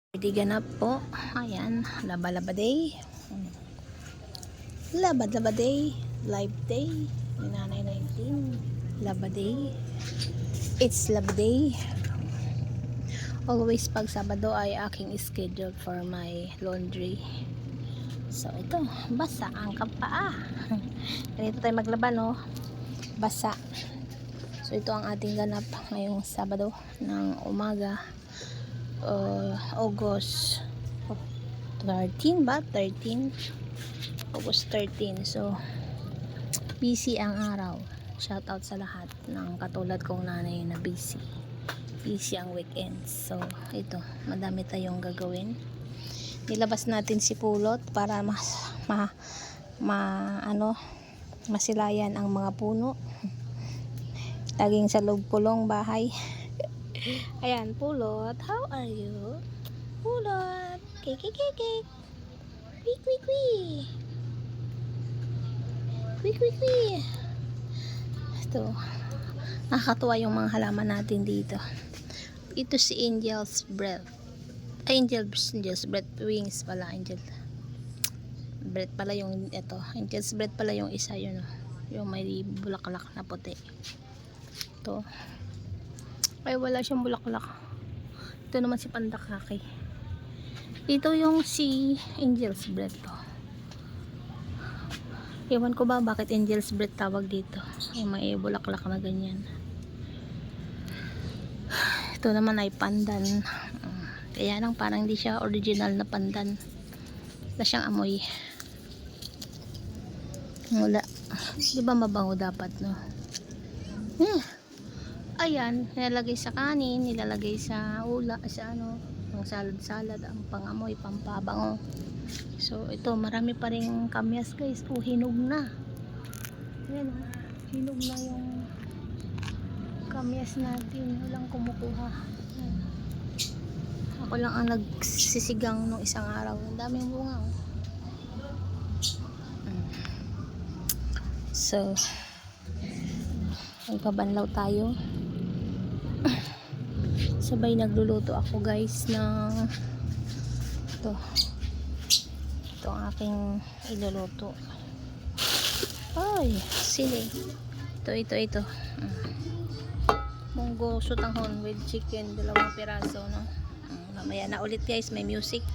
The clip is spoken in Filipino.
Ready ganap po. Ayan, laba-laba day. Laba-laba day. Live day. Ni Nanay 19. Laba day. It's laba day. Always pag Sabado ay aking schedule for my laundry. So ito, basa ang kapaa. Ganito tayo maglaba, no? Basa. So ito ang ating ganap ngayong Sabado ng umaga. August 13 ba? 13 August 13. So busy ang araw. Shout out sa lahat ng katulad kong nanay na busy ang weekend. So ito, madami tayong gagawin. Nilabas natin si Pulot para masilayan ang mga puno. Taging sa loob kulong bahay. Ayan, Pulot, how are you? Pulot, kiki. Kwi. Ito, nakakatuwa yung mga halaman natin dito. Ito si Angel's Breath. Angel's Breath Wings pala. Angel Breath pala yung ito. Angel's Breath pala yung isa yun. Yung may bulaklak na puti. Ito. Ay, wala siyang bulaklak. Ito naman si Pandakaki. Ito yung si Angel's Breath to. Ewan ko ba bakit Angel's Breath tawag dito. Yung may bulaklak na ganyan. Ito naman ay pandan. Kaya lang parang hindi siya original na pandan. Wala siyang amoy. Wala. Di ba mabango dapat, no? Ayan, nilalagay sa kanin, nilalagay sa ang salad, ang pangamoy, pampabango. So, ito, marami pa rin kamyas, guys. Hinog na. Ayan, hinog na yung kamyas natin. Walang kumukuha. Ayan. Ako lang ang nagsisigang nung isang araw. Ang daming bunga. So, magpabanlaw tayo. Sabay nagluluto ako, guys, ng ito ang aking iluluto. Ay, sili. Ito. Munggo sutanghon with chicken, 2 piraso, no? Mamaya na ulit, guys, may music.